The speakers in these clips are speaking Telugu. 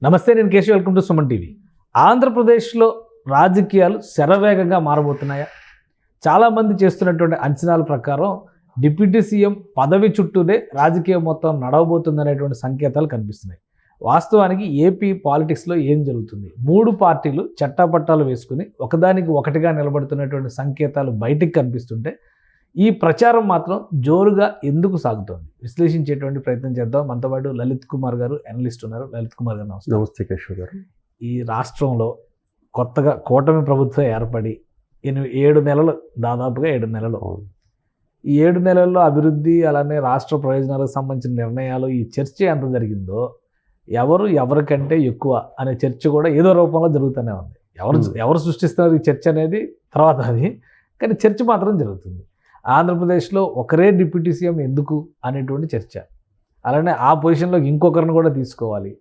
నమస్తే, నేను Keshav. Welcome to Suman TV. ఆంధ్రప్రదేశ్లో రాజకీయాలు శరవేగంగా మారబోతున్నాయా? చాలామంది చేస్తున్నటువంటి అంచనాల ప్రకారం డిప్యూటీ సీఎం పదవి చుట్టూనే రాజకీయం మొత్తం నడవబోతుందనేటువంటి సంకేతాలు కనిపిస్తున్నాయి. వాస్తవానికి ఏపీ పాలిటిక్స్లో ఏం జరుగుతుంది? 3 పార్టీలు చట్టాపట్టాలు వేసుకుని ఒకదానికి ఒకటిగా నిలబడుతున్నటువంటి సంకేతాలు బయటికి కనిపిస్తుంటే ఈ ప్రచారం మాత్రం జోరుగా ఎందుకు సాగుతోంది? విశ్లేషించేటువంటి ప్రయత్నం చేద్దాం. మనతో పాటు లలిత్ కుమార్ గారు, అనలిస్ట్ ఉన్నారు. లలిత్ కుమార్ గారు నమస్తే. నమస్తే కేశవ్ గారు. ఈ రాష్ట్రంలో కొత్తగా కూటమి ప్రభుత్వం ఏర్పడి 7 నెలలు, దాదాపుగా 7 నెలలు. ఈ 7 నెలల్లో అభివృద్ధి, అలానే రాష్ట్ర ప్రయోజనాలకు సంబంధించిన నిర్ణయాలు, ఈ చర్చ ఎంత జరిగిందో, ఎవరికంటే ఎక్కువ అనే చర్చ కూడా ఏదో రూపంలో జరుగుతూనే ఉంది. ఎవరు సృష్టిస్తున్నారు ఈ చర్చ అనేది తర్వాత అది, కానీ చర్చ మాత్రం జరుగుతుంది. ఆంధ్రప్రదేశ్లో ఒకరే డిప్యూటీ సీఎం ఎందుకు అనేటువంటి చర్చ, అలానే ఆ పొజిషన్లోకి ఇంకొకరిని కూడా తీసుకోవాలి,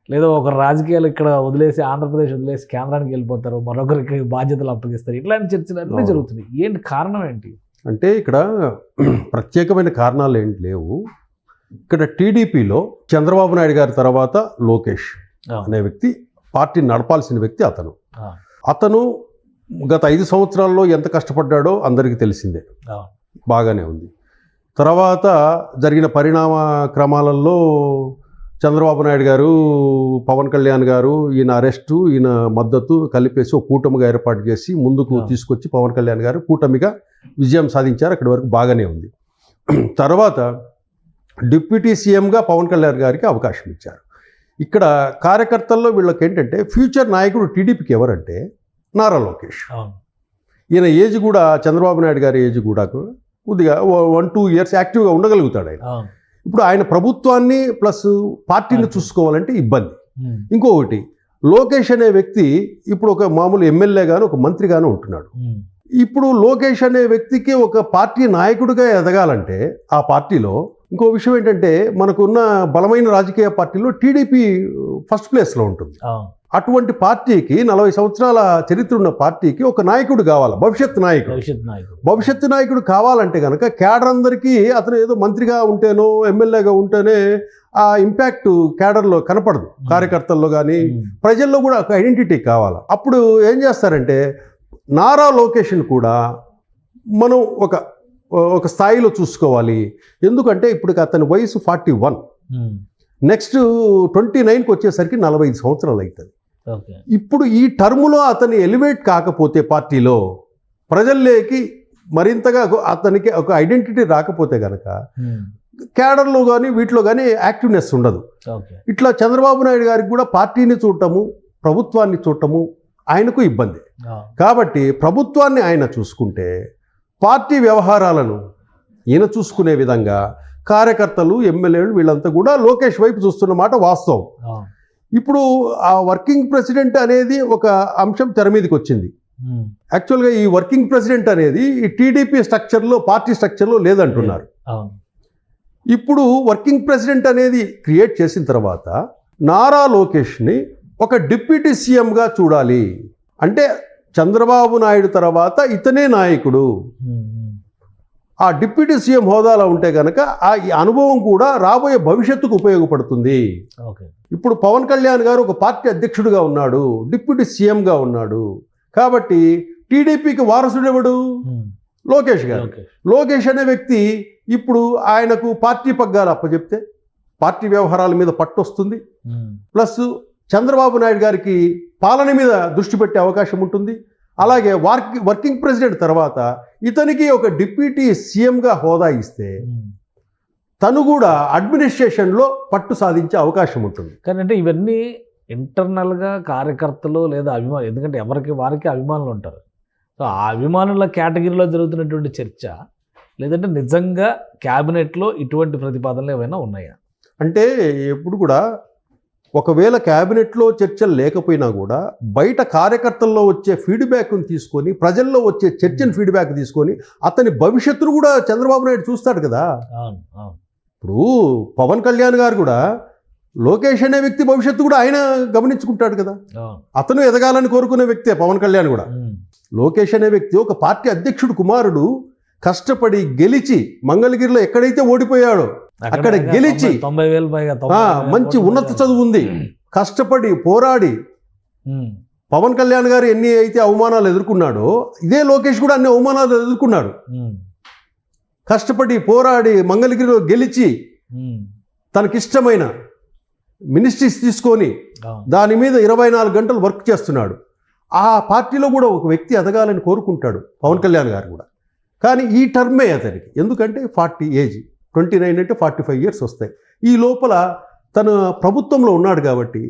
లేదా ఒకరు రాజకీయాలు ఇక్కడ వదిలేసి, ఆంధ్రప్రదేశ్ వదిలేసి కేంద్రానికి వెళ్ళిపోతారు, మరొకరికి బాధ్యతలు అప్పగిస్తారు, ఇట్లాంటి చర్చలు అన్నీ జరుగుతున్నాయి. ఏంటి కారణం ఏంటి? అంటే ఇక్కడ ప్రత్యేకమైన కారణాలు ఏంటి లేవు. ఇక్కడ టీడీపీలో చంద్రబాబు నాయుడు గారి తర్వాత లోకేష్ అనే వ్యక్తి పార్టీని నడపాల్సిన వ్యక్తి. అతను గత 5 సంవత్సరాల్లో ఎంత కష్టపడ్డాడో అందరికీ తెలిసిందే, బాగానే ఉంది. తర్వాత జరిగిన పరిణామ క్రమాలలో చంద్రబాబు నాయుడు గారు, పవన్ కళ్యాణ్ గారు, ఈయన అరెస్టు, ఈయన మద్దతు కలిపేసి ఒక కూటమిగా ఏర్పాటు చేసి ముందుకు తీసుకొచ్చి పవన్ కళ్యాణ్ గారు కూటమిగా విజయం సాధించారు. అక్కడి వరకు బాగానే ఉంది. తర్వాత డిప్యూటీ సీఎంగా పవన్ కళ్యాణ్ గారికి అవకాశం ఇచ్చారు. ఇక్కడ కార్యకర్తల్లో వీళ్ళకి ఏంటంటే ఫ్యూచర్ నాయకుడు టీడీపీకి ఎవరంటే నారా లోకేష్. ఈయన ఏజ్ కూడా చంద్రబాబు నాయుడు గారి ఏజ్ కూడా కొద్దిగా 1-2 ఇయర్స్ యాక్టివ్గా ఉండగలుగుతాడు ఆయన. ఇప్పుడు ఆయన ప్రభుత్వాన్ని ప్లస్ పార్టీని చూసుకోవాలంటే ఇబ్బంది. ఇంకొకటి, లోకేష్ అనే వ్యక్తి ఇప్పుడు ఒక మామూలు ఎమ్మెల్యేగాను ఒక మంత్రిగాను ఉంటున్నాడు. ఇప్పుడు లోకేష్ అనే వ్యక్తికి ఒక పార్టీ నాయకుడిగా ఎదగాలంటే ఆ పార్టీలో ఇంకో విషయం ఏంటంటే, మనకున్న బలమైన రాజకీయ పార్టీలో టీడీపీ ఫస్ట్ ప్లేస్లో ఉంటుంది. అటువంటి పార్టీకి 40 సంవత్సరాల చరిత్ర ఉన్న పార్టీకి ఒక నాయకుడు కావాలి, భవిష్యత్తు నాయకుడు కావాలంటే కనుక క్యాడర్ అందరికీ అతను ఏదో మంత్రిగా ఉంటేనో ఎమ్మెల్యేగా ఉంటేనే ఆ ఇంపాక్ట్ క్యాడర్లో కనపడదు. కార్యకర్తల్లో కానీ ప్రజల్లో కూడా ఒక ఐడెంటిటీ కావాలి. అప్పుడు ఏం చేస్తారంటే నారా లోకేష్ని కూడా మనం ఒక స్థాయిలో చూసుకోవాలి. ఎందుకంటే ఇప్పుడు అతని వయసు 41, నెక్స్ట్ 29కి వచ్చేసరికి 45 సంవత్సరాలు అవుతుంది. ఇప్పుడు ఈ టర్ములో అతని ఎలివేట్ కాకపోతే పార్టీలో ప్రజల్లోకి మరింతగా అతనికి ఒక ఐడెంటిటీ రాకపోతే కనుక క్యాడర్లో కానీ వీటిలో కానీ యాక్టివ్నెస్ ఉండదు. ఇట్లా చంద్రబాబు నాయుడు గారికి కూడా పార్టీని చూడటము, ప్రభుత్వాన్ని చూడటము ఆయనకు ఇబ్బంది. కాబట్టి ప్రభుత్వాన్ని ఆయన చూసుకుంటే పార్టీ వ్యవహారాలను ఈయన చూసుకునే విధంగా కార్యకర్తలు, ఎమ్మెల్యేలు వీళ్ళంతా కూడా లోకేష్ వైపు చూస్తున్న మాట వాస్తవం. ఇప్పుడు ఆ వర్కింగ్ ప్రెసిడెంట్ అనేది ఒక అంశం తెర మీదకి వచ్చింది. యాక్చువల్గా ఈ వర్కింగ్ ప్రెసిడెంట్ అనేది ఈ టీడీపీ స్ట్రక్చర్లో, పార్టీ స్ట్రక్చర్లో లేదంటున్నారు. ఇప్పుడు వర్కింగ్ ప్రెసిడెంట్ అనేది క్రియేట్ చేసిన తర్వాత నారా లోకేష్ని ఒక డిప్యూటీ సీఎంగా చూడాలి. అంటే చంద్రబాబు నాయుడు తర్వాత ఇతనే నాయకుడు. ఆ డిప్యూటీ సీఎం హోదాలో ఉంటే కనుక ఆ అనుభవం కూడా రాబోయే భవిష్యత్తుకు ఉపయోగపడుతుంది. ఇప్పుడు పవన్ కళ్యాణ్ గారు ఒక పార్టీ అధ్యక్షుడిగా ఉన్నాడు, డిప్యూటీ సీఎంగా ఉన్నాడు. కాబట్టి టీడీపీకి వారసుడు ఎవడు? లోకేష్ గారు. లోకేష్ అనే వ్యక్తి ఇప్పుడు ఆయనకు పార్టీ పగ్గాలు అప్పచెప్తే పార్టీ వ్యవహారాల మీద పట్టు వస్తుంది. ప్లస్ చంద్రబాబు నాయుడు గారికి పాలన మీద దృష్టి పెట్టే అవకాశం ఉంటుంది. అలాగే వర్కింగ్ ప్రెసిడెంట్ తర్వాత ఇతనికి ఒక డిప్యూటీ సీఎంగా హోదా ఇస్తే తను కూడా అడ్మినిస్ట్రేషన్లో పట్టు సాధించే అవకాశం ఉంటుంది. కానీ అంటే ఇవన్నీ ఇంటర్నల్గా కార్యకర్తలు లేదా అభిమానులు, ఎందుకంటే వారికి అభిమానులు ఉంటారు. సో ఆ అభిమానుల కేటగిరీలో జరుగుతున్నటువంటి చర్చ, లేదంటే నిజంగా క్యాబినెట్లో ఇటువంటి ప్రతిపాదనలు ఏమైనా ఉన్నాయా? అంటే ఎప్పుడు కూడా ఒకవేళ క్యాబినెట్లో చర్చలు లేకపోయినా కూడా బయట కార్యకర్తల్లో వచ్చే ఫీడ్బ్యాక్ని తీసుకొని, ప్రజల్లో వచ్చే చర్చని ఫీడ్బ్యాక్ తీసుకొని అతని భవిష్యత్తును కూడా చంద్రబాబు నాయుడు చూస్తాడు కదా. ఇప్పుడు పవన్ కళ్యాణ్ గారు కూడా లోకేష్ అనే వ్యక్తి భవిష్యత్తు కూడా ఆయన గమనించుకుంటాడు కదా. అతను ఎదగాలని కోరుకునే వ్యక్తే పవన్ కళ్యాణ్ కూడా. లోకేష్ అనే వ్యక్తి ఒక పార్టీ అధ్యక్షుడు కుమారుడు, కష్టపడి గెలిచి మంగళగిరిలో ఎక్కడైతే ఓడిపోయాడో అక్కడ గెలిచి 90,000 పైగా మంచి ఉన్నత చదువు ఉంది, కష్టపడి పోరాడి పవన్ కళ్యాణ్ గారు ఎన్ని అయితే అవమానాలు ఎదుర్కొన్నాడో ఇదే లోకేష్ కూడా అన్ని అవమానాలు ఎదుర్కొన్నాడు. కష్టపడి పోరాడి మంగళగిరిలో గెలిచి తనకిష్టమైన మినిస్ట్రీస్ తీసుకొని దాని మీద 24 గంటలు వర్క్ చేస్తున్నాడు. ఆ పార్టీలో కూడా ఒక వ్యక్తి ఎదగాలని కోరుకుంటాడు పవన్ కళ్యాణ్ గారు కూడా. కానీ ఈ టర్మే అతనికి, ఎందుకంటే 40 ఏజ్, 29 అంటే 45 ఇయర్స్ వస్తాయి. ఈ లోపల తన ప్రభుత్వంలో ఉన్నాడు కాబట్టి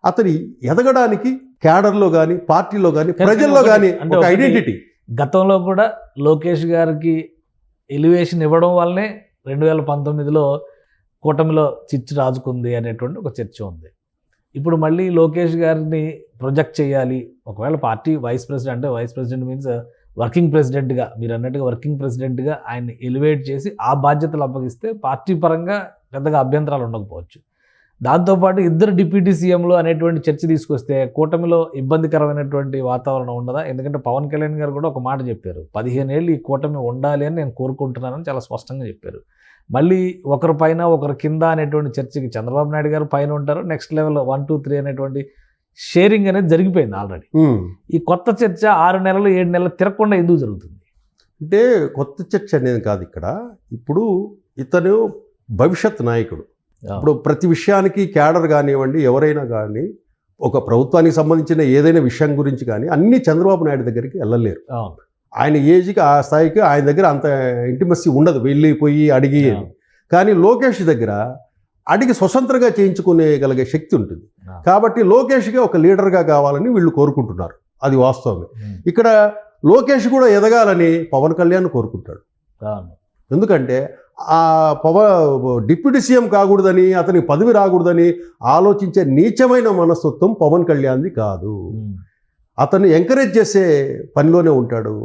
అతని ఎదగడానికి క్యాడర్లో కానీ పార్టీలో కానీ ప్రజల్లో కానీ ఒక ఐడెంటిటీ. గతంలో కూడా లోకేష్ గారికి ఎలివేషన్ ఇవ్వడం వల్లనే 2019లో కూటమిలో చిచ్చు రాజుకుంది అనేటువంటి ఒక చర్చ ఉంది. ఇప్పుడు మళ్ళీ లోకేష్ గారిని ప్రొజెక్ట్ చేయాలి, ఒకవేళ పార్టీ వైస్ ప్రెసిడెంట్, అంటే వైస్ ప్రెసిడెంట్ మీన్స్ వర్కింగ్ ప్రెసిడెంట్గా, మీరు అన్నట్టుగా వర్కింగ్ ప్రెసిడెంట్గా ఆయన్ని ఎలివేట్ చేసి ఆ బాధ్యతలు అప్పగిస్తే పార్టీ పరంగా పెద్దగా అభ్యంతరాలు ఉండకపోవచ్చు. దాంతోపాటు ఇద్దరు డిప్యూటీ సీఎంలు అనేటువంటి చర్చ తీసుకొస్తే కూటమిలో ఇబ్బందికరమైనటువంటి వాతావరణం ఉండదా? ఎందుకంటే పవన్ కళ్యాణ్ గారు కూడా ఒక మాట చెప్పారు, 15 ఏళ్ళు ఈ కూటమి ఉండాలి అని నేను కోరుకుంటున్నానని చాలా స్పష్టంగా చెప్పారు. మళ్ళీ ఒకరి పైన ఒకరి కింద అనేటువంటి చర్చకి చంద్రబాబు నాయుడు గారు పైన ఉంటారు, నెక్స్ట్ లెవెల్ 1, 2, 3 అనేటువంటి షేరింగ్ అనేది జరిగిపోయింది ఆల్రెడీ. ఈ కొత్త చర్చ 6 నెలలు 7 నెలలు తిరగకుండా ఎందుకు జరుగుతుంది? అంటే కొత్త చర్చ అనేది కాదు ఇక్కడ. ఇప్పుడు ఇతను భవిష్యత్ నాయకుడు. ఇప్పుడు ప్రతి విషయానికి క్యాడర్ కానివ్వండి, ఎవరైనా కానీ ఒక ప్రభుత్వానికి సంబంధించిన ఏదైనా విషయం గురించి కానీ అన్నీ చంద్రబాబు నాయుడు దగ్గరికి వెళ్ళలేరు. ఆయన ఏజ్కి ఆ స్థాయికి ఆయన దగ్గర అంత ఇంటిమసీ ఉండదు, వెళ్ళిపోయి అడిగి. కానీ లోకేష్ దగ్గర అడిగి స్వతంత్రంగా చేయించుకునేగలిగే శక్తి ఉంటుంది. కాబట్టి లోకేష్గా ఒక లీడర్గా కావాలని వీళ్ళు కోరుకుంటున్నారు, అది వాస్తవమే. ఇక్కడ లోకేష్ కూడా ఎదగాలని పవన్ కళ్యాణ్ కోరుకుంటాడు. ఎందుకంటే ఆ డిప్యూటీ సీఎం కాకూడదని, అతనికి పదవి రాకూడదని ఆలోచించే నీచమైన మనస్తత్వం పవన్ కళ్యాణ్ది కాదు. అతన్ని ఎంకరేజ్ చేసే పనిలోనే ఉంటాడు,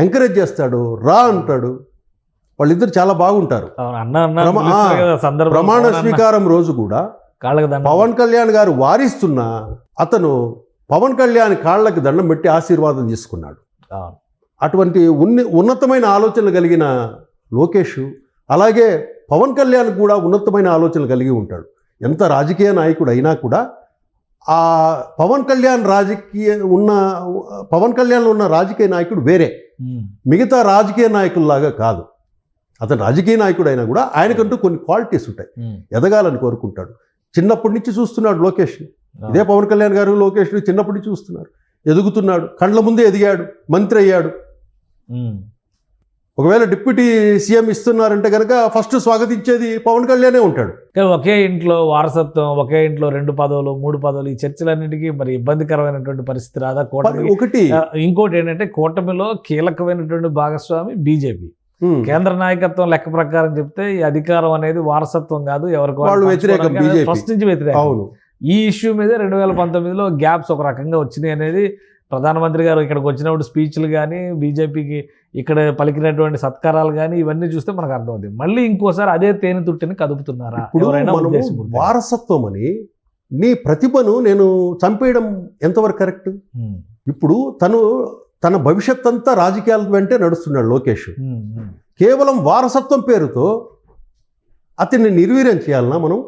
ఎంకరేజ్ చేస్తాడు, రా అంటాడు. వాళ్ళిద్దరు చాలా బాగుంటారు. ప్రమాణ స్వీకారం రోజు కూడా పవన్ కళ్యాణ్ గారు వారిస్తున్నా అతను పవన్ కళ్యాణ్ కాళ్ళకి దండం పెట్టి ఆశీర్వాదం తీసుకున్నాడు. అటువంటి ఉన్నతమైన ఆలోచనలు కలిగిన లోకేష్, అలాగే పవన్ కళ్యాణ్ కూడా ఉన్నతమైన ఆలోచనలు కలిగి ఉంటాడు. ఎంత రాజకీయ నాయకుడు అయినా కూడా ఆ పవన్ కళ్యాణ్ ఉన్న రాజకీయ నాయకుడు వేరే, మిగతా రాజకీయ నాయకుల్లాగా కాదు. అతను రాజకీయ నాయకుడు అయినా కూడా ఆయనకంటూ కొన్ని క్వాలిటీస్ ఉంటాయి, ఎదగాలని కోరుకుంటాడు. చిన్నప్పటి నుంచి చూస్తున్నాడు లోకేష్. ఇదే పవన్ కళ్యాణ్ గారు లోకేష్ని చిన్నప్పటి నుంచి చూస్తున్నారు, ఎదుగుతున్నాడు, కండ్ల ముందే ఎదిగాడు, మంత్రి అయ్యాడు. ఒకవేళ డిప్యూటీ సీఎం ఇస్తున్నారంటే కనుక ఫస్ట్ స్వాగతించేది పవన్ కళ్యాణే ఉంటాడు. ఒకే ఇంట్లో వారసత్వం, ఒకే ఇంట్లో 2 పదవులు 3 పదవులు, ఈ చర్చలన్నిటికీ మరి ఇబ్బందికరమైనటువంటి పరిస్థితి రాదా కూటమి? ఒకటి ఇంకోటి ఏంటంటే కూటమిలో కీలకమైనటువంటి భాగస్వామి బీజేపీ. కేంద్ర నాయకత్వం లెక్క ప్రకారం చెప్తే ఈ అధికారం అనేది వారసత్వం కాదు, ఎవరికి వ్యతిరేకం, ఫస్ట్ నుంచి వ్యతిరేకం. ఈ ఇష్యూ మీద 2019లో గ్యాప్స్ ఒక రకంగా వచ్చినాయి అనేది ప్రధానమంత్రి గారు ఇక్కడికి వచ్చినప్పుడు స్పీచ్లు కానీ, బీజేపీకి ఇక్కడ పలికినటువంటి సత్కారాలు కానీ ఇవన్నీ చూస్తే మనకు అర్థమవుతుంది. మళ్ళీ ఇంకోసారి అదే తేనె తుట్టిని కదుపుతున్నారా? వారసత్వం అని నీ ప్రతిభను నేను చంపేయడం ఎంతవరకు కరెక్ట్? ఇప్పుడు తన భవిష్యత్ అంతా రాజకీయాల వెంటే నడుస్తున్నాడు లోకేష్. కేవలం వారసత్వం పేరుతో అతన్ని నిర్వీర్యం చేయాలన్నా మనం?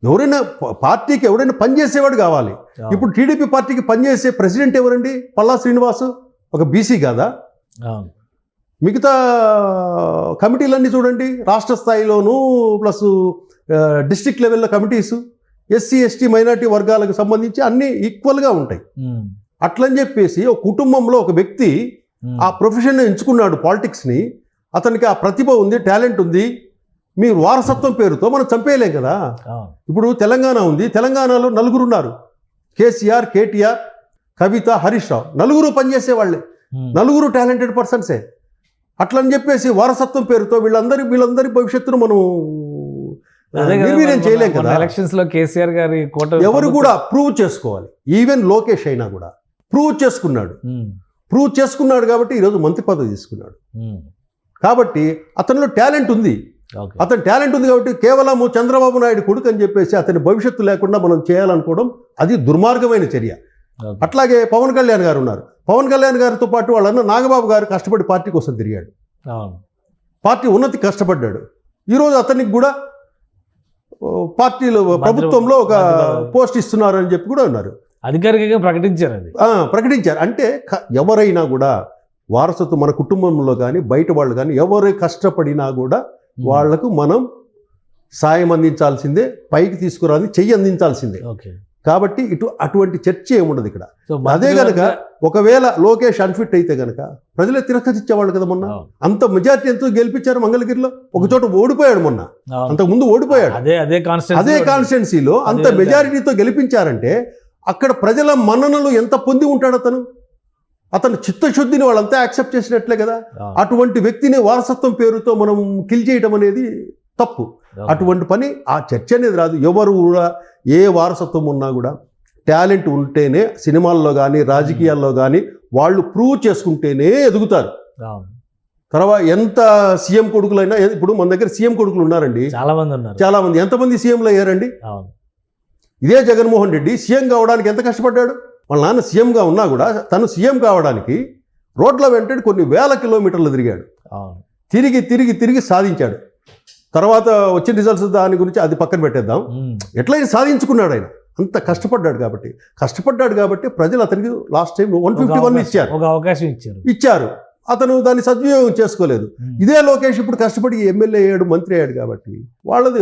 ఎవరైనా పార్టీకి ఎవరైనా పనిచేసేవాడు కావాలి. ఇప్పుడు టీడీపీ పార్టీకి పనిచేసే ప్రెసిడెంట్ ఎవరండి? పల్లా శ్రీనివాసు ఒక బీసీ కాదా? మిగతా కమిటీలన్నీ చూడండి, రాష్ట్ర స్థాయిలోనూ ప్లస్ డిస్ట్రిక్ట్ లెవెల్లో కమిటీస్ ఎస్సీ ఎస్టీ మైనారిటీ వర్గాలకు సంబంధించి అన్నీ ఈక్వల్గా ఉంటాయి. అట్లని చెప్పేసి ఒక కుటుంబంలో ఒక వ్యక్తి ఆ ప్రొఫెషన్ ఎంచుకున్నాడు, పాలిటిక్స్ని, అతనికి ఆ ప్రతిభ ఉంది, టాలెంట్ ఉంది. మీరు వారసత్వం పేరుతో మనం చంపేయలేం కదా. ఇప్పుడు తెలంగాణ ఉంది, తెలంగాణలో 4 ఉన్నారు, కేసీఆర్, కేటీఆర్, కవిత, హరీష్ రావు, 4 పనిచేసేవాళ్ళే, 4 టాలెంటెడ్ పర్సన్సే. అట్లని చెప్పేసి వారసత్వం పేరుతో వీళ్ళందరి భవిష్యత్తును మనం నిర్వీర్యం చేయలేం కదా. ఎలక్షన్స్ లో కేసీఆర్ గారి ఎవరు కూడా ప్రూవ్ చేసుకోవాలి. ఈవెన్ లోకేష్ అయినా కూడా ప్రూవ్ చేసుకున్నాడు కాబట్టి ఈరోజు మంత్రి పదవి తీసుకున్నాడు. కాబట్టి అతనిలో టాలెంట్ ఉంది. అతని టాలెంట్ ఉంది కాబట్టి కేవలము చంద్రబాబు నాయుడు కొడుకు అని చెప్పేసి అతని భవిష్యత్తు లేకుండా మనం చేయాలనుకోవడం అది దుర్మార్గమైన చర్య. అట్లాగే పవన్ కళ్యాణ్ గారు ఉన్నారు. పవన్ కళ్యాణ్ గారితో పాటు వాళ్ళన్న నాగబాబు గారు కష్టపడి పార్టీ కోసం తిరిగాడు, పార్టీ ఉన్నతి కష్టపడ్డాడు. ఈరోజు అతనికి కూడా పార్టీలో ప్రభుత్వంలో ఒక పోస్ట్ ఇస్తున్నారు అని చెప్పి కూడా ఉన్నారు. అధికారికంగా ప్రకటించారు అది. ప్రకటించారు. అంటే ఎవరైనా కూడా వారసత్వం మన కుటుంబంలో కానీ బయట వాళ్ళు కానీ ఎవరు కష్టపడినా కూడా వాళ్లకు మనం సాయం అందించాల్సిందే, పైకి తీసుకురాని చెయ్యి అందించాల్సిందే. కాబట్టి అటువంటి చర్చ ఏముండదు ఇక్కడ. అదే గనక ఒకవేళ లోకేష్ అన్ఫిట్ అయితే గనక ప్రజలే తిరస్కరించేవాళ్ళు కదా. మొన్న అంత మెజార్టీ ఎంతో గెలిపించారు మంగళగిరిలో, ఒక చోట ఓడిపోయాడు మొన్న, అంతకు ముందు ఓడిపోయాడు. అదే కాన్స్టిట్యున్సీలో అంత మెజారిటీతో గెలిపించారంటే అక్కడ ప్రజల మన్ననలు ఎంత పొంది ఉంటాడు అతను చిత్తశుద్ధిని వాళ్ళంతా యాక్సెప్ట్ చేసినట్లే కదా. అటువంటి వ్యక్తిని వారసత్వం పేరుతో మనం కిల్ చేయడం అనేది తప్పు. అటువంటి పని ఆ చర్చ అనేది రాదు. ఎవరు కూడా ఏ వారసత్వం ఉన్నా కూడా టాలెంట్ ఉంటేనే సినిమాల్లో కానీ రాజకీయాల్లో కానీ వాళ్ళు ప్రూవ్ చేసుకుంటేనే ఎదుగుతారు. తర్వాత ఎంత సీఎం కొడుకులైనా, ఇప్పుడు మన దగ్గర సీఎం కొడుకులు ఉన్నారండి చాలా మంది. ఎంతమంది సీఎంలు అయ్యారండి? ఇదే జగన్మోహన్ రెడ్డి సీఎం కావడానికి ఎంత కష్టపడ్డాడు. వాళ్ళ నాన్న సీఎంగా ఉన్నా కూడా తను సీఎం కావడానికి రోడ్ల వెంటనే కొన్ని వేల కిలోమీటర్లు తిరిగాడు. తిరిగి తిరిగి తిరిగి సాధించాడు. తర్వాత వచ్చిన రిజల్ట్స్ దాని గురించి అది పక్కన పెట్టేద్దాం. ఎట్లయినా సాధించుకున్నాడు ఆయన. అంత కష్టపడ్డాడు కాబట్టి ప్రజలు అతనికి లాస్ట్ టైం 151 ఇచ్చారు, ఒక అవకాశం ఇచ్చారు. అతను దాన్ని సద్వినియోగం చేసుకోలేదు. ఇదే లోకేష్ ఇప్పుడు కష్టపడి ఎమ్మెల్యే అయ్యాడు, మంత్రి అయ్యాడు కాబట్టి వాళ్ళది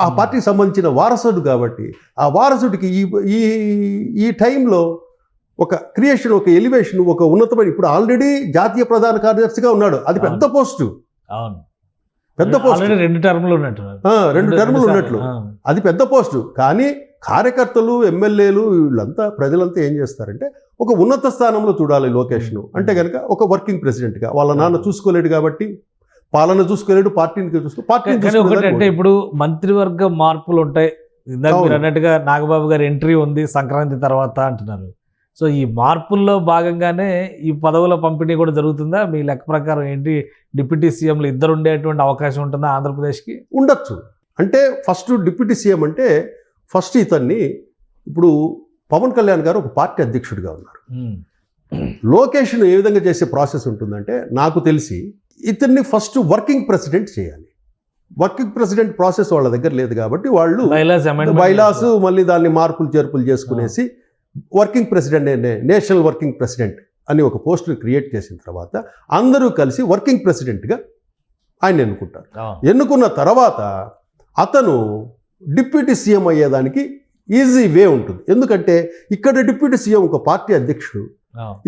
ఆ పార్టీకి సంబంధించిన వారసుడు కాబట్టి ఆ వారసుడికి ఈ టైంలో ఒక క్రియేషన్, ఒక ఎలివేషన్, ఒక ఉన్నతమైన, ఇప్పుడు ఆల్రెడీ జాతీయ ప్రధాన కార్యదర్శిగా ఉన్నాడు. అది పెద్ద పోస్టు, పెద్ద పోస్ట్, 2 టర్ములు ఉన్నట్లు అది పెద్ద పోస్టు. కానీ కార్యకర్తలు, ఎమ్మెల్యేలు వీళ్ళంతా ప్రజలంతా ఏం చేస్తారంటే ఒక ఉన్నత స్థానంలో చూడాలి లోకేష్ను. అంటే కనుక ఒక వర్కింగ్ ప్రెసిడెంట్గా వాళ్ళ నాన్న చూసుకోలేడు కాబట్టి, పాలన చూసుకోలేడు, పార్టీని అంటే ఇప్పుడు మంత్రివర్గ మార్పులు ఉంటాయి. ఇందాక మీరు అన్నట్టుగా నాగబాబు గారి ఎంట్రీ ఉంది సంక్రాంతి తర్వాత అంటున్నారు. సో ఈ మార్పుల్లో భాగంగానే ఈ పదవుల పంపిణీ కూడా జరుగుతుందా? మీ లెక్క ప్రకారం ఏంటి, డిప్యూటీ సీఎంలు ఇద్దరు ఉండేటువంటి అవకాశం ఉంటుందా ఆంధ్రప్రదేశ్కి? ఉండొచ్చు. అంటే ఫస్ట్ డిప్యూటీ సీఎం అంటే ఫస్ట్ ఇతన్ని, ఇప్పుడు పవన్ కళ్యాణ్ గారు ఒక పార్టీ అధ్యక్షుడిగా ఉన్నారు. లోకేష్ను ఏ విధంగా చేసే ప్రాసెస్ ఉంటుందంటే నాకు తెలిసి ఇతన్ని ఫస్ట్ వర్కింగ్ ప్రెసిడెంట్ చేయాలి. వర్కింగ్ ప్రెసిడెంట్ ప్రాసెస్ వాళ్ళ దగ్గర లేదు కాబట్టి వాళ్ళు బైలాస్ మళ్ళీ దాన్ని మార్పులు చేర్పులు చేసుకునేసి working president, national working president అని ఒక పోస్టును క్రియేట్ చేసిన తర్వాత అందరూ కలిసి వర్కింగ్ ప్రెసిడెంట్గా ఆయన ఎన్నుకుంటారు. ఎన్నుకున్న తర్వాత అతను డిప్యూటీ సీఎం అయ్యేదానికి ఈజీ వే ఉంటుంది. ఎందుకంటే ఇక్కడ డిప్యూటీ సీఎం ఒక పార్టీ అధ్యక్షుడు,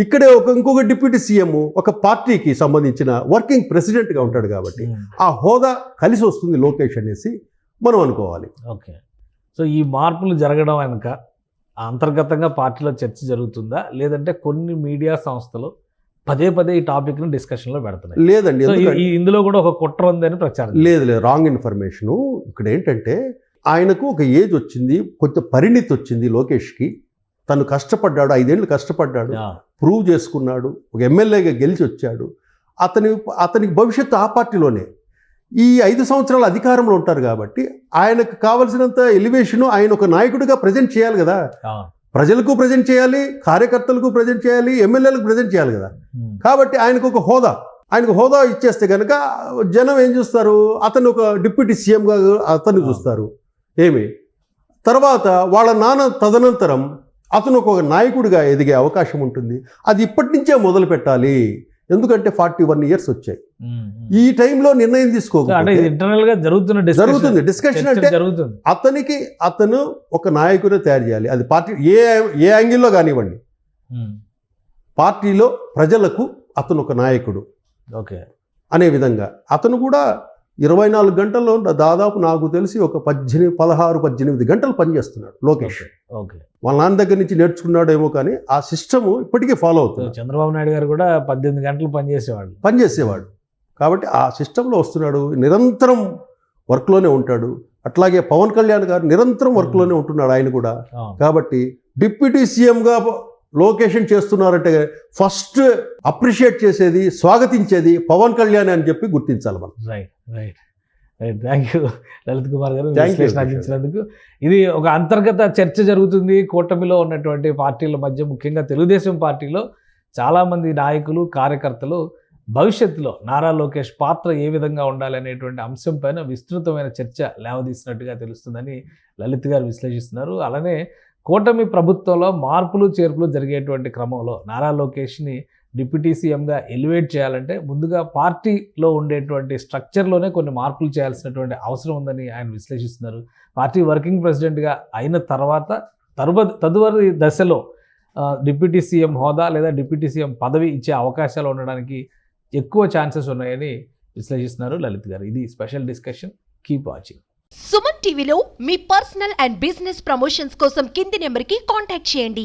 ఇక్కడే ఇంకొక డిప్యూటీ సీఎం ఒక పార్టీకి సంబంధించిన వర్కింగ్ ప్రెసిడెంట్గా ఉంటాడు కాబట్టి ఆ హోదా కలిసి వస్తుంది లోకేష్ అనేసి మనం అనుకోవాలి. ఓకే. సో ఈ మార్పులు జరగడం వెనుక అంతర్గతంగా పార్టీలో చర్చ జరుగుతుందా, లేదంటే కొన్ని మీడియా సంస్థలు పదే ఈ టాపిక్ను డిస్కషన్లో పెడుతున్నాయి? లేదండి, ఇందులో కూడా ఒక కుట్ర ఉందని ప్రచారం. లేదు, రాంగ్ ఇన్ఫర్మేషను. ఇక్కడ ఏంటంటే ఆయనకు ఒక ఏజ్ వచ్చింది, కొంచెం పరిణితి వచ్చింది లోకేష్కి. తను కష్టపడ్డాడు, 5 ఏళ్ళు కష్టపడ్డాడు, ప్రూవ్ చేసుకున్నాడు, ఒక ఎమ్మెల్యేగా గెలిచి వచ్చాడు. అతనికి భవిష్యత్తు ఆ పార్టీలోనే. ఈ 5 సంవత్సరాల అధికారంలో ఉంటారు కాబట్టి ఆయనకు కావలసినంత ఎలివేషను ఆయన ఒక నాయకుడిగా ప్రజెంట్ చేయాలి కదా. ప్రజలకు ప్రజెంట్ చేయాలి, కార్యకర్తలకు ప్రజెంట్ చేయాలి, ఎమ్మెల్యేలకు ప్రజెంట్ చేయాలి కదా. కాబట్టి ఆయనకు ఒక హోదా ఇచ్చేస్తే కనుక జనం ఏం చూస్తారు, అతను ఒక డిప్యూటీ సీఎంగా అతన్ని చూస్తారు. తర్వాత వాళ్ళ నాన్న తదనంతరం అతను ఒక నాయకుడిగా ఎదిగే అవకాశం ఉంటుంది. అది ఇప్పటి నుంచే మొదలు పెట్టాలి. ఎందుకంటే 41 ఇయర్స్ వచ్చాయి. ఈ టైంలో నిర్ణయం తీసుకోవాలి. జరుగుతుంది డిస్కషన్. అంటే అతను ఒక నాయకుడే తయారు చేయాలి. అది పార్టీ ఏ యాంగిల్లో కానివ్వండి, పార్టీలో ప్రజలకు అతను ఒక నాయకుడు అనే విధంగా అతను కూడా 24 గంటల్లో దాదాపు నాకు తెలిసి ఒక 16-18 గంటలు పనిచేస్తున్నాడు లోకేష్. వాళ్ళ నాన్న దగ్గర నుంచి నేర్చుకున్నాడేమో కానీ ఆ సిస్టమ్ ఇప్పటికీ ఫాలో అవుతుంది. చంద్రబాబు నాయుడు గారు కూడా 18 గంటలు పనిచేసేవాడు. కాబట్టి ఆ సిస్టంలో వస్తున్నాడు, నిరంతరం వర్క్లోనే ఉంటాడు. అట్లాగే పవన్ కళ్యాణ్ గారు నిరంతరం వర్క్లోనే ఉంటున్నాడు ఆయన కూడా. కాబట్టి డిప్యూటీ సీఎంగా లొకేషన్ చేస్తున్నారంటే ఫస్ట్ అప్రిషియేట్ చేసేది, స్వాగతించేది పవన్ కళ్యాణ్ అని చెప్పి గుర్తించాలి మనం. Right. Thank you Lalit Kumar గారు విశ్లేషణ అందించినందుకు. ఇది ఒక అంతర్గత చర్చ జరుగుతుంది కూటమిలో ఉన్నటువంటి పార్టీల మధ్య. ముఖ్యంగా తెలుగుదేశం పార్టీలో చాలామంది నాయకులు, కార్యకర్తలు భవిష్యత్తులో నారా లోకేష్ పాత్ర ఏ విధంగా ఉండాలి అనేటువంటి అంశం పైన విస్తృతమైన చర్చ లేవదీసినట్టుగా తెలుస్తుందని లలిత్ గారు విశ్లేషిస్తున్నారు. అలానే కూటమి ప్రభుత్వంలో మార్పులు చేర్పులు జరిగేటువంటి క్రమంలో నారా లోకేష్ని డిప్యూటీ సీఎంగా ఎలివేట్ చేయాలంటే ముందుగా పార్టీలో ఉండేటువంటి స్ట్రక్చర్లోనే కొన్ని మార్పులు చేయాల్సినటువంటి అవసరం ఉందని ఆయన విశ్లేషిస్తున్నారు. పార్టీ వర్కింగ్ ప్రెసిడెంట్గా అయిన తర్వాత తదుపరి దశలో డిప్యూటీ సీఎం హోదా లేదా డిప్యూటీ సీఎం పదవి ఇచ్చే అవకాశాలు ఉండడానికి ఎక్కువ ఛాన్సెస్ ఉన్నాయని విశ్లేషిస్తున్నారు లలిత్ గారు. ఇది special discussion. Keep watching. Suman టీవీలో మీ పర్సనల్ అండ్ బిజినెస్ ప్రమోషన్స్ కోసం కింది నెంబర్కి కాంటాక్ట్ చేయండి.